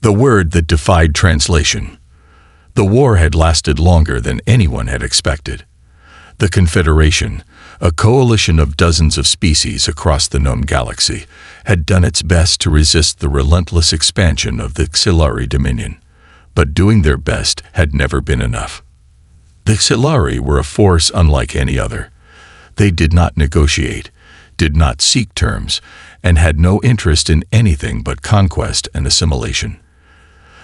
The word that defied translation. The war had lasted longer than anyone had expected. The Confederation, a coalition of dozens of species across the known galaxy, had done its best to resist the relentless expansion of the Xelari dominion. But doing their best had never been enough. The Xelari were a force unlike any other. They did not negotiate, did not seek terms, and had no interest in anything but conquest and assimilation.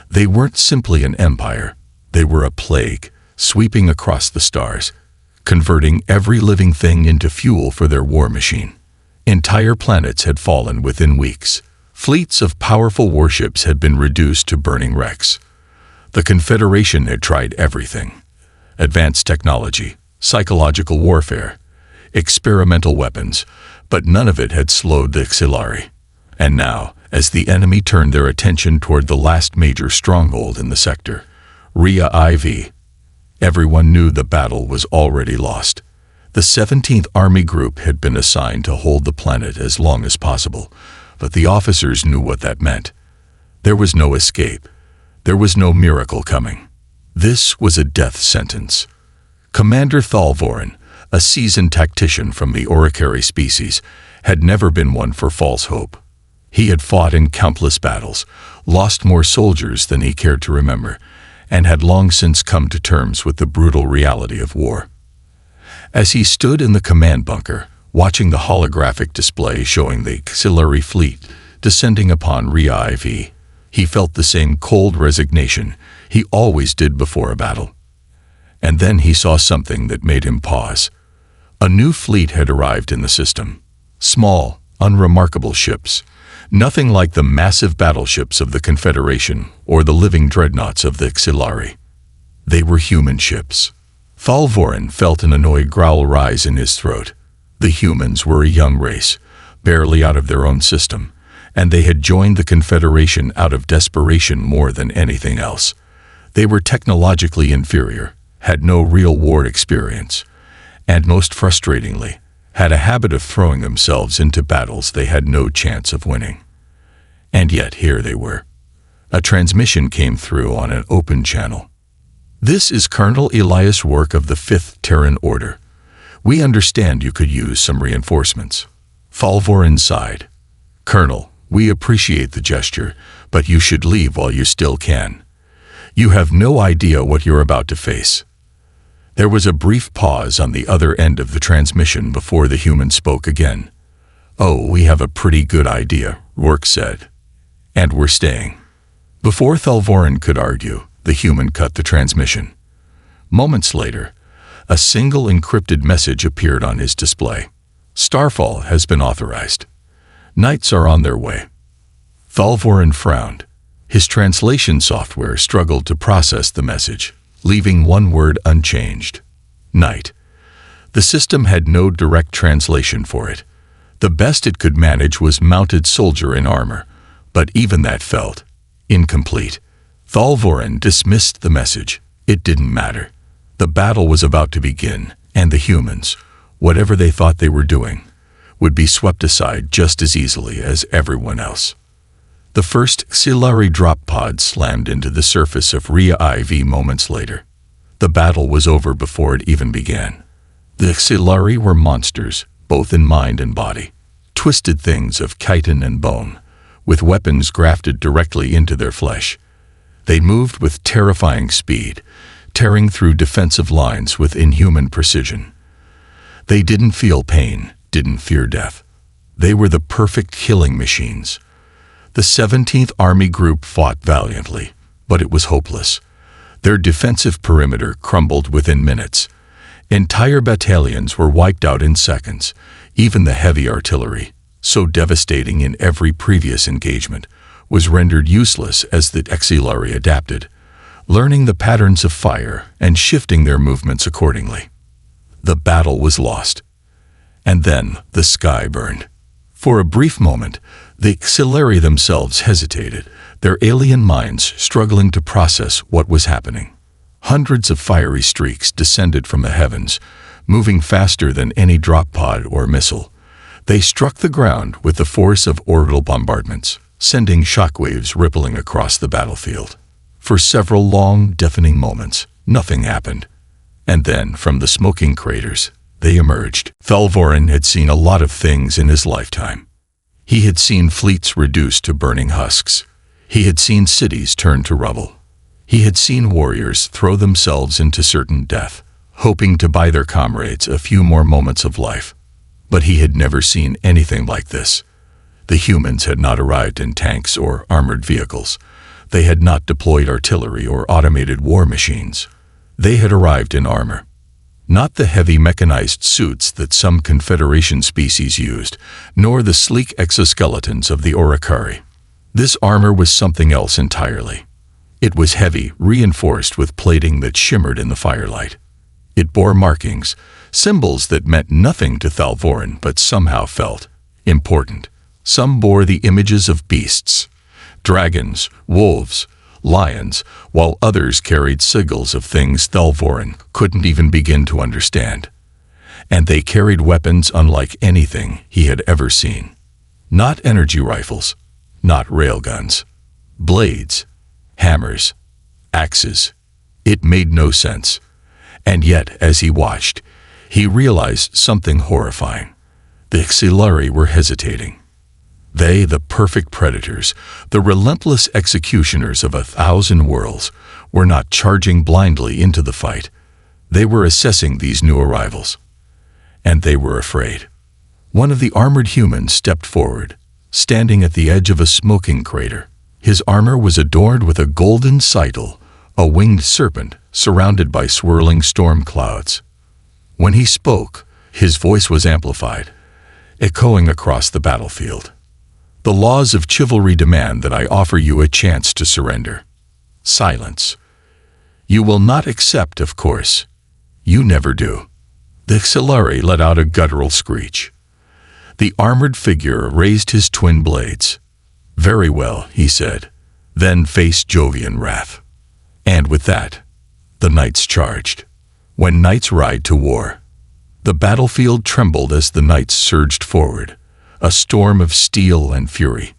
They weren't simply an empire. They were a plague, sweeping across the stars, converting every living thing into fuel for their war machine. Entire planets had fallen within weeks. Fleets of powerful warships had been reduced to burning wrecks. The Confederation had tried everything: advanced technology, psychological warfare, experimental weapons, but none of it had slowed the Xelari. And now, as the enemy turned their attention toward the last major stronghold in the sector, Rhea IV, everyone knew the battle was already lost. The 17th Army Group had been assigned to hold the planet as long as possible, but the officers knew what that meant. There was no escape. There was no miracle coming. This was a death sentence. Commander Thalvorin, a seasoned tactician from the Oricary species, had never been one for false hope. He had fought in countless battles, lost more soldiers than he cared to remember, and had long since come to terms with the brutal reality of war. As he stood in the command bunker, watching the holographic display showing the Xelari fleet descending upon Rhea IV, he felt the same cold resignation he always did before a battle. And then he saw something that made him pause. A new fleet had arrived in the system. Small, unremarkable ships, nothing like the massive battleships of the Confederation or the living dreadnoughts of the Xelari. They were human ships. Thalvorin felt an annoyed growl rise in his throat. The humans were a young race, barely out of their own system, and they had joined the Confederation out of desperation more than anything else. They were technologically inferior, had no real war experience, and most frustratingly, had a habit of throwing themselves into battles they had no chance of winning. And yet here they were. A transmission came through on an open channel. "This is Colonel Elias Work of the 5th Terran Order. We understand you could use some reinforcements." Thalvorin sighed. "Colonel, we appreciate the gesture, but you should leave while you still can. You have no idea what you're about to face." There was a brief pause on the other end of the transmission before the human spoke again. "Oh, we have a pretty good idea," Work said. "And we're staying." Before Thalvorin could argue, the human cut the transmission. Moments later, a single encrypted message appeared on his display. "Starfall has been authorized. Knights are on their way." Thalvorin frowned. His translation software struggled to process the message, leaving one word unchanged: Knight. The system had no direct translation for it. The best it could manage was mounted soldier in armor, but even that felt incomplete. Thalvorin dismissed the message. It didn't matter. The battle was about to begin, and the humans, whatever they thought they were doing, would be swept aside just as easily as everyone else. The first Xelari drop pod slammed into the surface of Rhea IV moments later. The battle was over before it even began. The Xelari were monsters, both in mind and body, twisted things of chitin and bone, with weapons grafted directly into their flesh. They moved with terrifying speed, tearing through defensive lines with inhuman precision. They didn't feel pain, didn't fear death. They were the perfect killing machines. The 17th Army Group fought valiantly, but it was hopeless. Their defensive perimeter crumbled within minutes. Entire battalions were wiped out in seconds. Even the heavy artillery, so devastating in every previous engagement, was rendered useless as the Xelari adapted, learning the patterns of fire and shifting their movements accordingly. The battle was lost. And then the sky burned. For a brief moment, the Xelari themselves hesitated, their alien minds struggling to process what was happening. Hundreds of fiery streaks descended from the heavens, moving faster than any drop pod or missile. They struck the ground with the force of orbital bombardments, sending shockwaves rippling across the battlefield. For several long, deafening moments, nothing happened. And then, from the smoking craters, they emerged. Thalvorin had seen a lot of things in his lifetime. He had seen fleets reduced to burning husks. He had seen cities turned to rubble. He had seen warriors throw themselves into certain death, hoping to buy their comrades a few more moments of life. But he had never seen anything like this. The humans had not arrived in tanks or armored vehicles. They had not deployed artillery or automated war machines. They had arrived in armor. Not the heavy mechanized suits that some Confederation species used, nor the sleek exoskeletons of the Orcs. This armor was something else entirely. It was heavy, reinforced with plating that shimmered in the firelight. It bore markings, symbols that meant nothing to Thalvorin but somehow felt important. Some bore the images of beasts, dragons, wolves, lions, while others carried sigils of things Thalvorin couldn't even begin to understand. And they carried weapons unlike anything he had ever seen. Not energy rifles, not railguns. Blades, hammers, axes. It made no sense. And yet, as he watched, he realized something horrifying. The Xelari were hesitating. They, the perfect predators, the relentless executioners of 1,000 worlds, were not charging blindly into the fight. They were assessing these new arrivals. And they were afraid. One of the armored humans stepped forward, standing at the edge of a smoking crater. His armor was adorned with a golden scythe, a winged serpent surrounded by swirling storm clouds. When he spoke, his voice was amplified, echoing across the battlefield. The laws of chivalry demand that I offer you a chance to surrender. Silence. You will not accept, of course. You never do. The Xelari let out a guttural screech. The armored figure raised his twin blades. Very well, he said, then faced Jovian wrath. And with that, the knights charged. When knights ride to war, the battlefield trembled as the knights surged forward, a storm of steel and fury.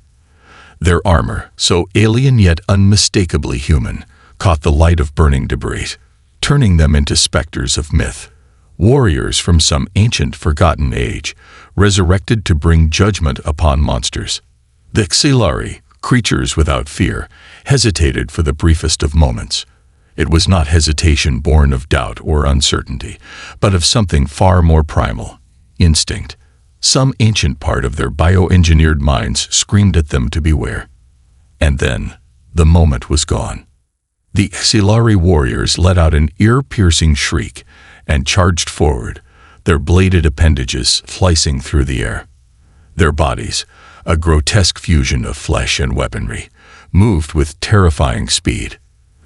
Their armor, so alien yet unmistakably human, caught the light of burning debris, turning them into specters of myth, warriors from some ancient forgotten age, resurrected to bring judgment upon monsters. The Xelari, creatures without fear, hesitated for the briefest of moments. It was not hesitation born of doubt or uncertainty, but of something far more primal, instinct. Some ancient part of their bioengineered minds screamed at them to beware. And then, the moment was gone. The Xelari warriors let out an ear-piercing shriek and charged forward, their bladed appendages slicing through the air. Their bodies, a grotesque fusion of flesh and weaponry, moved with terrifying speed.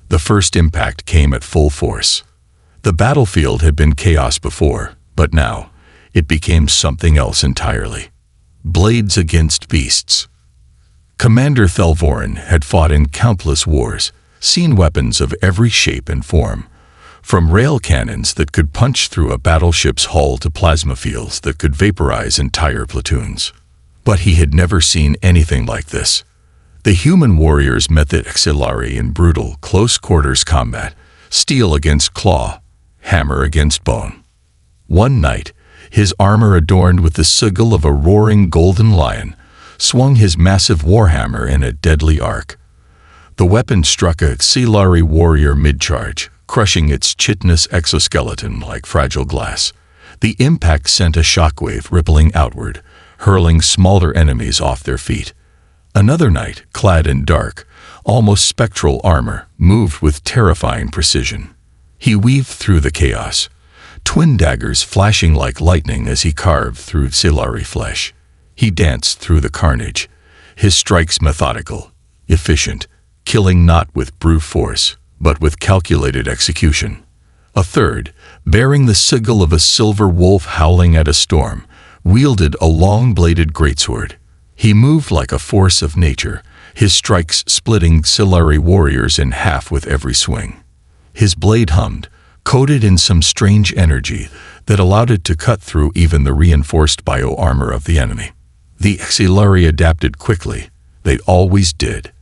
The first impact came at full force. The battlefield had been chaos before, but now, it became something else entirely. Blades against beasts. Commander Thalvorin had fought in countless wars, seen weapons of every shape and form, from rail cannons that could punch through a battleship's hull to plasma fields that could vaporize entire platoons. But he had never seen anything like this. The human warriors met the Xelari in brutal, close-quarters combat, steel against claw, hammer against bone. One knight, his armor adorned with the sigil of a roaring golden lion, swung his massive warhammer in a deadly arc. The weapon struck a Xelari warrior mid-charge, crushing its chitinous exoskeleton like fragile glass. The impact sent a shockwave rippling outward, hurling smaller enemies off their feet. Another knight, clad in dark, almost spectral armor, moved with terrifying precision. He weaved through the chaos, twin daggers flashing like lightning as he carved through Xelari flesh. He danced through the carnage, his strikes methodical, efficient, killing not with brute force, but with calculated execution. A third, bearing the sigil of a silver wolf howling at a storm, wielded a long-bladed greatsword. He moved like a force of nature, his strikes splitting Xelari warriors in half with every swing. His blade hummed, coated in some strange energy that allowed it to cut through even the reinforced bio-armor of the enemy. The Xelari adapted quickly, They always did.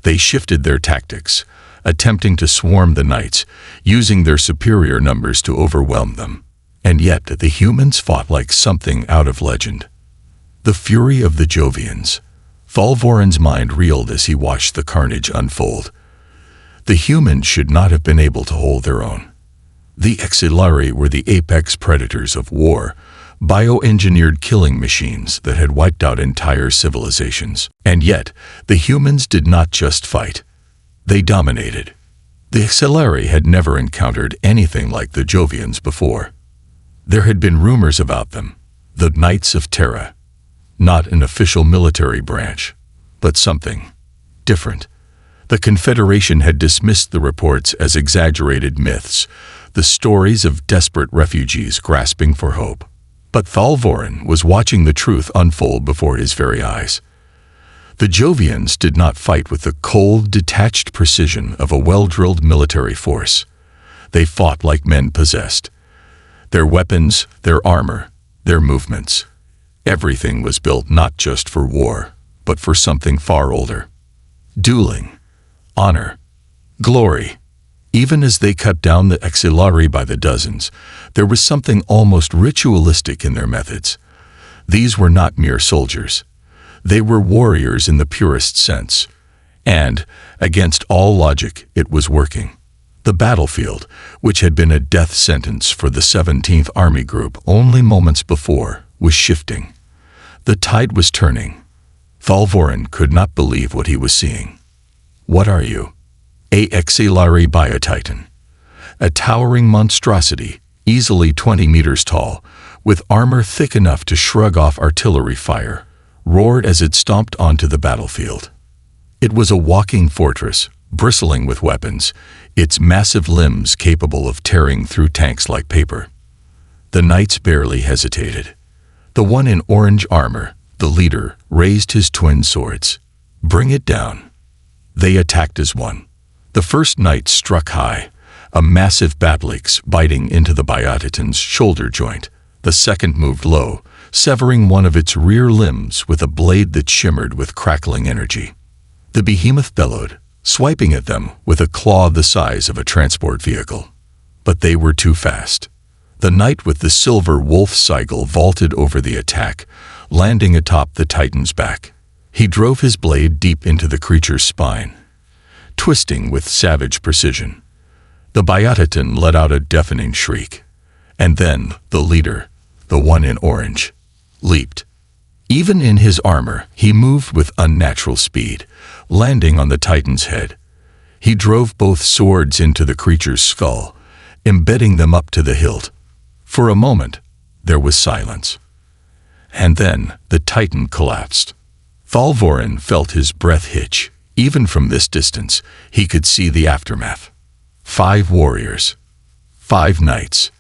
They shifted their tactics, attempting to swarm the knights, using their superior numbers to overwhelm them. And yet the humans fought like something out of legend. The fury of the Jovians. Thalvorin's mind reeled as he watched the carnage unfold. The humans should not have been able to hold their own. The Xelari were the apex predators of war, bioengineered killing machines that had wiped out entire civilizations. And yet, the humans did not just fight. They dominated. The Xelari had never encountered anything like the Jovians before. There had been rumors about them, the Knights of Terra. Not an official military branch, but something different. The Confederation had dismissed the reports as exaggerated myths, the stories of desperate refugees grasping for hope. But Thalvorin was watching the truth unfold before his very eyes. The Jovians did not fight with the cold, detached precision of a well-drilled military force. They fought like men possessed. Their weapons, their armor, their movements. Everything was built not just for war, but for something far older. Dueling, honor, glory. Even as they cut down the Xelari by the dozens, there was something almost ritualistic in their methods. These were not mere soldiers. They were warriors in the purest sense. And, against all logic, it was working. The battlefield, which had been a death sentence for the 17th Army Group only moments before, was shifting. The tide was turning. Thalvorin could not believe what he was seeing. What are you? A Xelari Biotitan. A towering monstrosity, easily 20 meters tall, with armor thick enough to shrug off artillery fire, roared as it stomped onto the battlefield. It was a walking fortress, bristling with weapons, its massive limbs capable of tearing through tanks like paper. The knights barely hesitated. The one in orange armor, the leader, raised his twin swords. Bring it down. They attacked as one. The first knight struck high, a massive batlix biting into the Biotitan's shoulder joint. The second moved low, severing one of its rear limbs with a blade that shimmered with crackling energy. The behemoth bellowed, swiping at them with a claw the size of a transport vehicle. But they were too fast. The knight with the silver wolf sigil vaulted over the attack, landing atop the Titan's back. He drove his blade deep into the creature's spine, twisting with savage precision. The Biotitan let out a deafening shriek. And then the leader, the one in orange, leaped. Even in his armor, he moved with unnatural speed, landing on the Titan's head. He drove both swords into the creature's skull, embedding them up to the hilt. For a moment, there was silence. And then the Titan collapsed. Thalvorin felt his breath hitch. Even from this distance, he could see the aftermath. 5 warriors, 5 knights,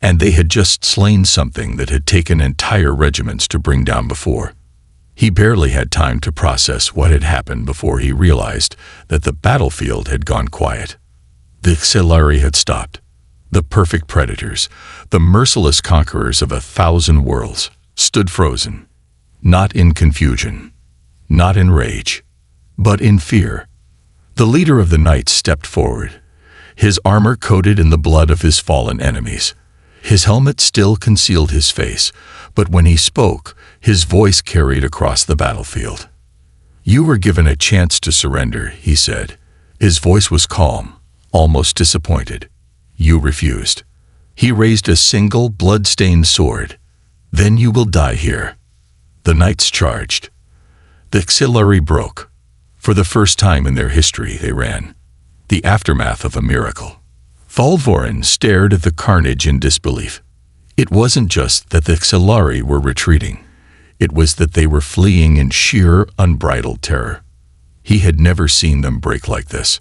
and they had just slain something that had taken entire regiments to bring down before. He barely had time to process what had happened before he realized that the battlefield had gone quiet. The Xelari had stopped. The perfect predators, the merciless conquerors of 1,000 worlds, stood frozen, not in confusion, not in rage, but in fear. The leader of the knights stepped forward, his armor coated in the blood of his fallen enemies. His helmet still concealed his face, but when he spoke, his voice carried across the battlefield. "You were given a chance to surrender," he said. His voice was calm, almost disappointed. "You refused." He raised a single blood-stained sword. "Then you will die here." The knights charged. The Xelari broke. For the first time in their history, they ran. The aftermath of a miracle. Thalvorin stared at the carnage in disbelief. It wasn't just that the Xelari were retreating. It was that they were fleeing in sheer, unbridled terror. He had never seen them break like this.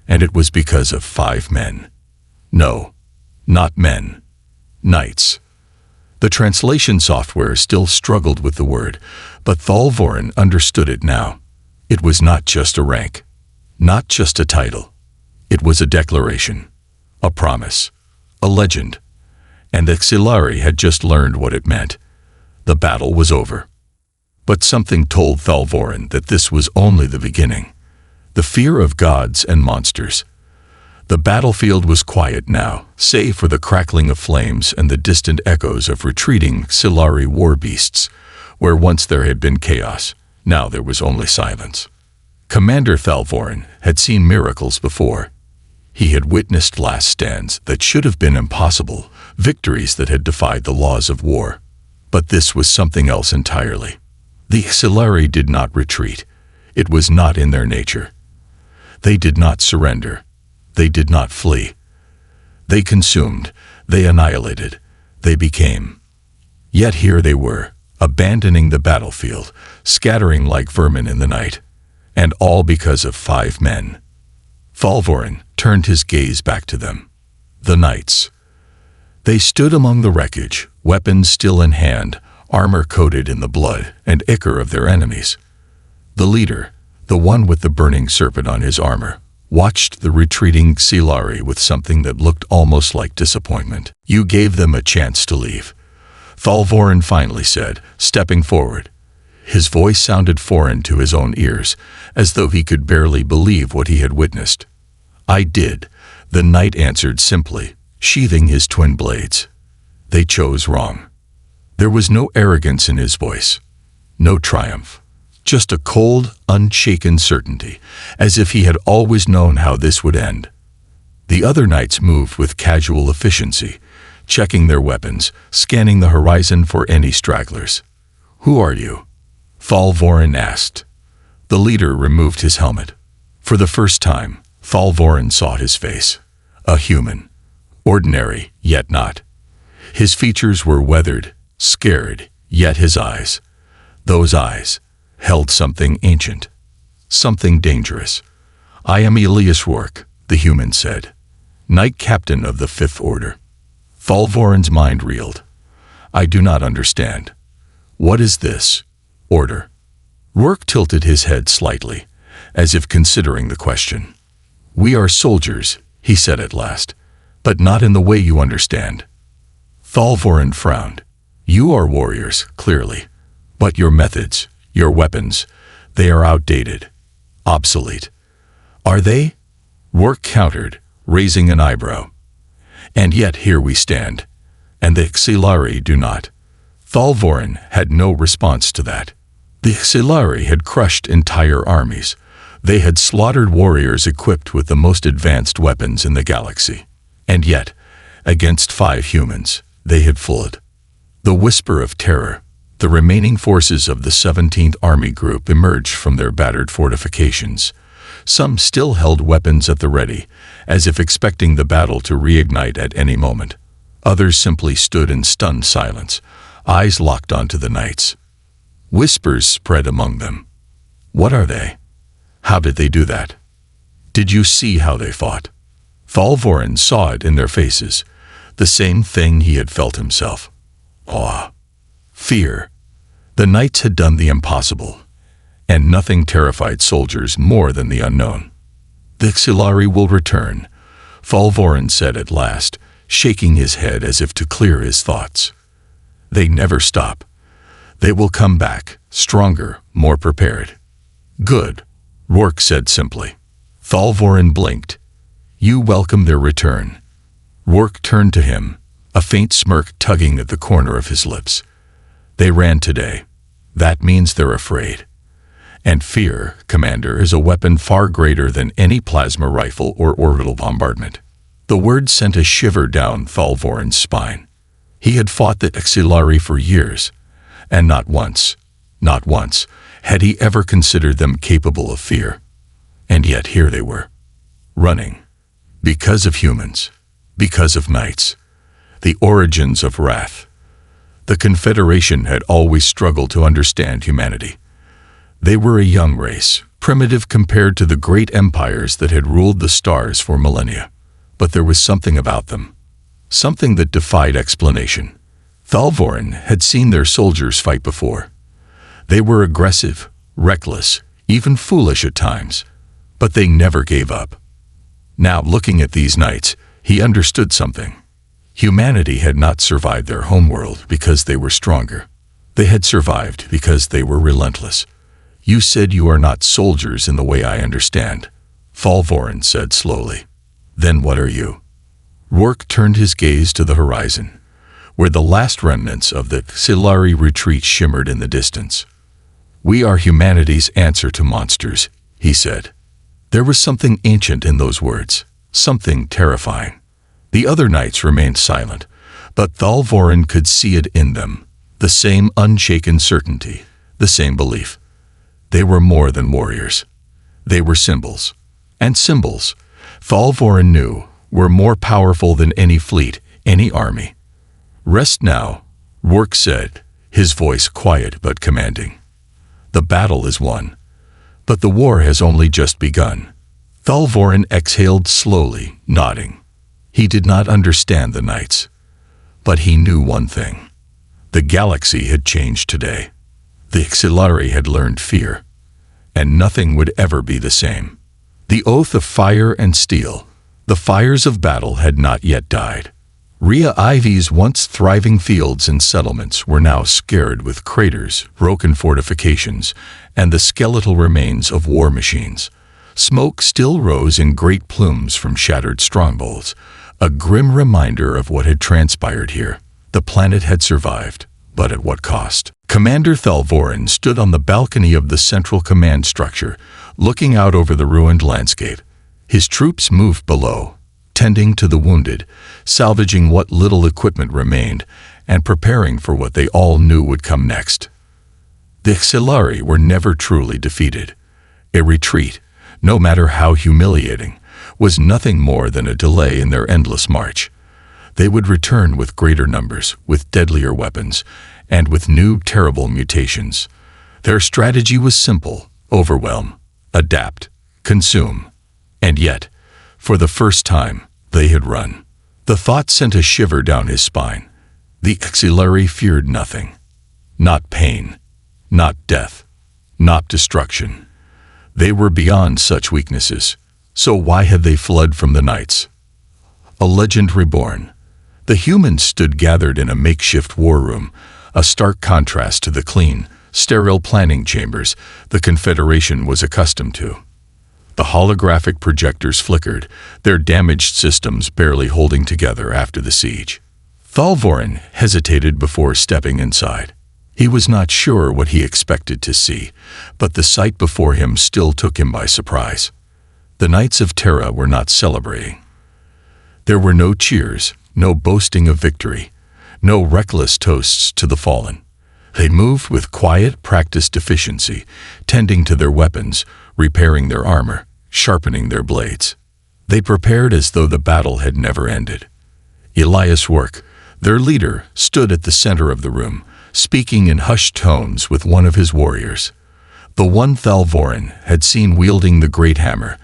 And it was because of 5 men. No, not men. Knights. The translation software still struggled with the word, but Thalvorin understood it now. It was not just a rank, not just a title. It was a declaration, a promise, a legend. And the Xelari had just learned what it meant. The battle was over. But something told Thalvorin that this was only the beginning. The fear of gods and monsters. The battlefield was quiet now, save for the crackling of flames and the distant echoes of retreating Xelari war beasts. Where once there had been chaos, now there was only silence. Commander Thalvorin had seen miracles before. He had witnessed last stands that should have been impossible, victories that had defied the laws of war. But this was something else entirely. The Xelari did not retreat. It was not in their nature. They did not surrender. They did not flee. They consumed. They annihilated. They became. Yet here they were, abandoning the battlefield, scattering like vermin in the night. And all because of 5 men. Thalvorin turned his gaze back to them. The knights. They stood among the wreckage, weapons still in hand, armor coated in the blood and ichor of their enemies. The leader, the one with the burning serpent on his armor, watched the retreating Xelari with something that looked almost like disappointment. "You gave them a chance to leave," Thalvorin finally said, stepping forward. His voice sounded foreign to his own ears, as though he could barely believe what he had witnessed. "I did," the knight answered simply, sheathing his twin blades. "They chose wrong." There was no arrogance in his voice, no triumph, just a cold, unshaken certainty, as if he had always known how this would end. The other knights moved with casual efficiency, checking their weapons, scanning the horizon for any stragglers. "Who are you?" Thalvorin asked. The leader removed his helmet. For the first time, Thalvorin saw his face. A human. Ordinary, yet not. His features were weathered, scared, yet his eyes. Those eyes held something ancient. Something dangerous. "I am Elias Rourke," the human said. "Knight Captain of the 5th Order." Thalvorin's mind reeled. "I do not understand. What is this order?" Rourke tilted his head slightly, as if considering the question. "We are soldiers," he said at last, "but not in the way you understand." Thalvorin frowned. "You are warriors, clearly. But your methods, your weapons, they are outdated, obsolete." "Are they?" Rourke countered, raising an eyebrow. "And yet here we stand, and the Xelari do not." Thalvorin had no response to that. The Xelari had crushed entire armies. They had slaughtered warriors equipped with the most advanced weapons in the galaxy. And yet, against 5 humans, they had fled. The whisper of terror, the remaining forces of the 17th Army Group emerged from their battered fortifications. Some still held weapons at the ready, as if expecting the battle to reignite at any moment. Others simply stood in stunned silence, eyes locked onto the knights. Whispers spread among them. "What are they? How did they do that? Did you see how they fought?" Thalvorin saw it in their faces, the same thing he had felt himself. Awe. Fear. The knights had done the impossible, and nothing terrified soldiers more than the unknown. "The Xelari will return," Thalvorin said at last, shaking his head as if to clear his thoughts. "They never stop. They will come back, stronger, more prepared." "Good," Rourke said simply. Thalvorin blinked. "You welcome their return." Rourke turned to him, a faint smirk tugging at the corner of his lips. "They ran today. That means they're afraid. And fear, Commander, is a weapon far greater than any plasma rifle or orbital bombardment." The word sent a shiver down Thalvorin's spine. He had fought the Xelari for years, and not once had he ever considered them capable of fear. And yet here they were, running. Because of humans, because of knights. The origins of wrath. The Confederation had always struggled to understand humanity. They were a young race, primitive compared to the great empires that had ruled the stars for millennia. But there was something about them, something that defied explanation. Thalvorin had seen their soldiers fight before. They were aggressive, reckless, even foolish at times, but they never gave up. Now, looking at these knights, he understood something. Humanity had not survived their homeworld because they were stronger. They had survived because they were relentless. You said you are not soldiers in the way I understand, Thalvorin said slowly. Then what are you? Rourke turned his gaze to the horizon, where the last remnants of the Xelari retreat shimmered in the distance. We are humanity's answer to monsters, he said. There was something ancient in those words, something terrifying. The other knights remained silent, but Thalvorin could see it in them, the same unshaken certainty, the same belief. They were more than warriors. They were symbols. And symbols, Thalvorin knew, were more powerful than any fleet, any army. Rest now, Rourke said, his voice quiet but commanding. The battle is won, but the war has only just begun. Thalvorin exhaled slowly, nodding. He did not understand the knights, but he knew one thing. The galaxy had changed today. The Xelari had learned fear, and nothing would ever be the same. The oath of fire and steel, the fires of battle had not yet died. Rhea Ivy's once thriving fields and settlements were now scarred with craters, broken fortifications, and the skeletal remains of war machines. Smoke still rose in great plumes from shattered strongholds, a grim reminder of what had transpired here. The planet had survived, but at what cost? Commander Thalvorin stood on the balcony of the central command structure, looking out over the ruined landscape. His troops moved below, tending to the wounded, salvaging what little equipment remained, and preparing for what they all knew would come next. The Xelari were never truly defeated. A retreat, no matter how humiliating, was nothing more than a delay in their endless march. They would return with greater numbers, with deadlier weapons, and with new terrible mutations. Their strategy was simple: overwhelm, adapt, consume. And yet, for the first time, they had run. The thought sent a shiver down his spine. The Xelari feared nothing. Not pain, not death, not destruction. They were beyond such weaknesses. So why had they fled from the knights? A legend reborn. The humans stood gathered in a makeshift war room, a stark contrast to the clean, sterile planning chambers the Confederation was accustomed to. The holographic projectors flickered, their damaged systems barely holding together after the siege. Thalvorin hesitated before stepping inside. He was not sure what he expected to see, but the sight before him still took him by surprise. The Knights of Terra were not celebrating. There were no cheers, no boasting of victory, no reckless toasts to the fallen. They moved with quiet, practiced efficiency, tending to their weapons, repairing their armor, sharpening their blades. They prepared as though the battle had never ended. Elias Rourke, their leader, stood at the center of the room, speaking in hushed tones with one of his warriors. The one Thalvorin had seen wielding the great hammer,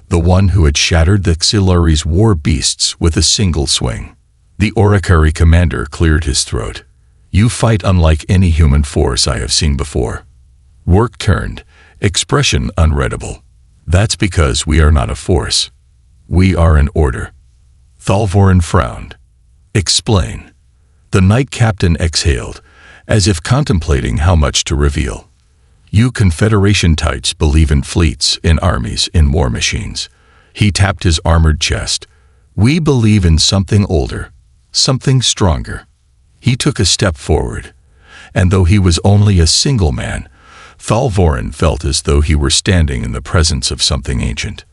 the one who had shattered the Xelari's war beasts with a single swing. The Oricari commander cleared his throat. You fight unlike any human force I have seen before. Rourke turned, expression unreadable. That's because we are not a force. We are an order. Thalvorin frowned. Explain. The knight captain exhaled, as if contemplating how much to reveal. You Confederation types believe in fleets, in armies, in war machines. He tapped his armored chest. We believe in something older, something stronger. He took a step forward, and though he was only a single man, Thalvorin felt as though he were standing in the presence of something ancient.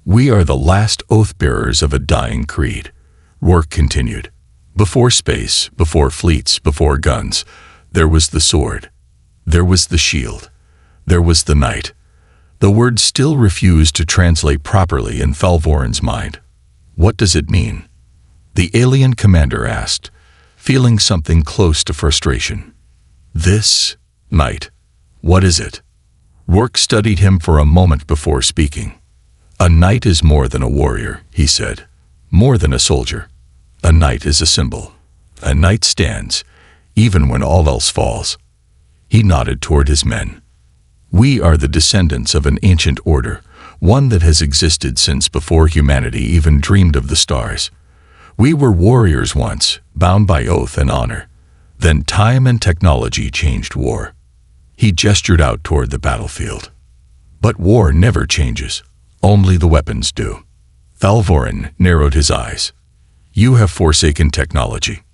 We are the last oath-bearers of a dying creed, Rourke continued. Before space, before fleets, before guns, there was the sword. There was the shield. There was the knight. The word still refused to translate properly in Thalvorin's mind. What does it mean? The alien commander asked, feeling something close to frustration. This knight. What is it? Rourke studied him for a moment before speaking. A knight is more than a warrior, he said. More than a soldier. A knight is a symbol. A knight stands, even when all else falls. He nodded toward his men. We are the descendants of an ancient order, one that has existed since before humanity even dreamed of the stars. We were warriors once, bound by oath and honor. Then time and technology changed war. He gestured out toward the battlefield. But war never changes. Only the weapons do. Thalvorin narrowed his eyes. You have forsaken technology.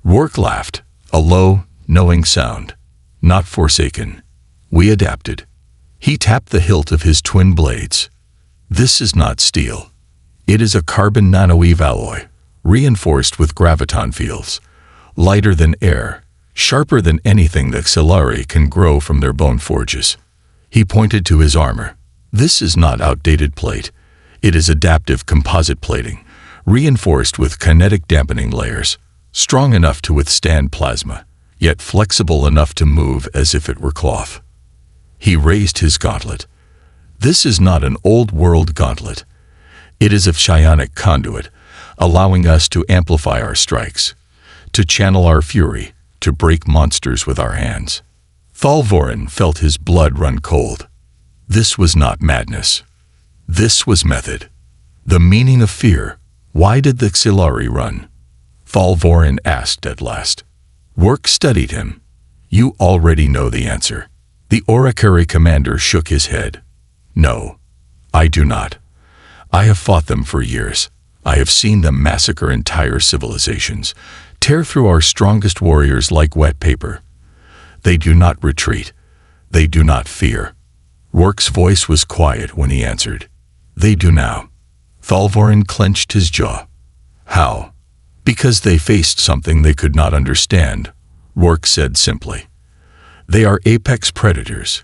Rourke laughed, a low, knowing sound. Not forsaken. We adapted. He tapped the hilt of his twin blades. This is not steel. It is a carbon nanoweave alloy, reinforced with graviton fields, lighter than air, sharper than anything the Xelari can grow from their bone forges. He pointed to his armor. This is not outdated plate. It is adaptive composite plating, reinforced with kinetic dampening layers, strong enough to withstand plasma, yet flexible enough to move as if it were cloth. He raised his gauntlet. This is not an old-world gauntlet. It is of psionic conduit, allowing us to amplify our strikes, to channel our fury, to break monsters with our hands. Thalvorin felt his blood run cold. This was not madness. This was method. The meaning of fear. Why did the Xelari run? Thalvorin asked at last. Rourke studied him. You already know the answer. The Oricary commander shook his head. No, I do not. I have fought them for years. I have seen them massacre entire civilizations, tear through our strongest warriors like wet paper. They do not retreat. They do not fear. Rourke's voice was quiet when he answered. They do now. Thalvorin clenched his jaw. How? Because they faced something they could not understand, Rourke said simply. They are apex predators,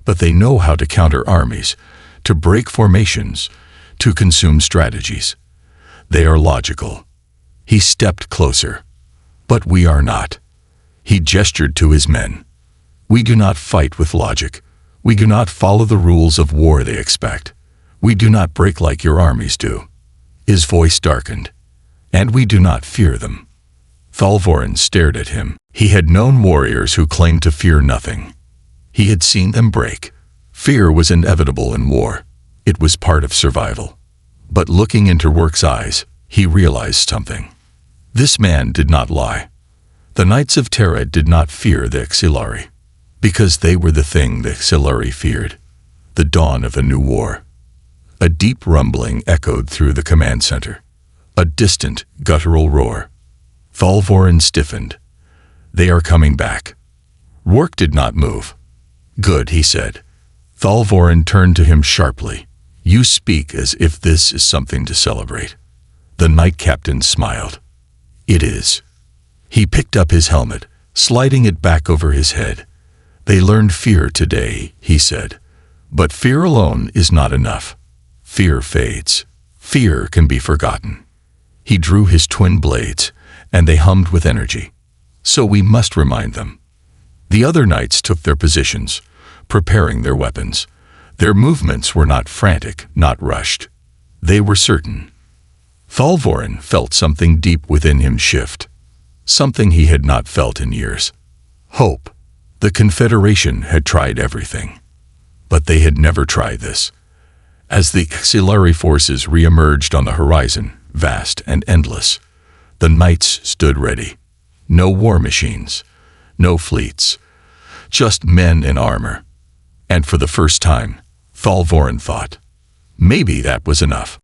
but they know how to counter armies, to break formations, to consume strategies. They are logical. He stepped closer. But we are not. He gestured to his men. We do not fight with logic. We do not follow the rules of war they expect. We do not break like your armies do. His voice darkened. And we do not fear them. Thalvorin stared at him. He had known warriors who claimed to fear nothing. He had seen them break. Fear was inevitable in war. It was part of survival. But looking into Rourke's eyes, he realized something. This man did not lie. The Knights of Terra did not fear the Xelari, because they were the thing the Xelari feared, the dawn of a new war. A deep rumbling echoed through the command center, a distant, guttural roar. Thalvorin stiffened. They are coming back. Rourke did not move. Good, he said. Thalvorin turned to him sharply. You speak as if this is something to celebrate. The knight captain smiled. It is. He picked up his helmet, sliding it back over his head. They learned fear today, he said. But fear alone is not enough. Fear fades. Fear can be forgotten. He drew his twin blades, and they hummed with energy. So we must remind them. The other knights took their positions, preparing their weapons. Their movements were not frantic, not rushed. They were certain. Thalvorin felt something deep within him shift, something he had not felt in years. Hope. The Confederation had tried everything, but they had never tried this. As the Xelari forces re-emerged on the horizon, vast and endless, the knights stood ready. No war machines, no fleets, just men in armor. And for the first time, Thalvorin thought, maybe that was enough.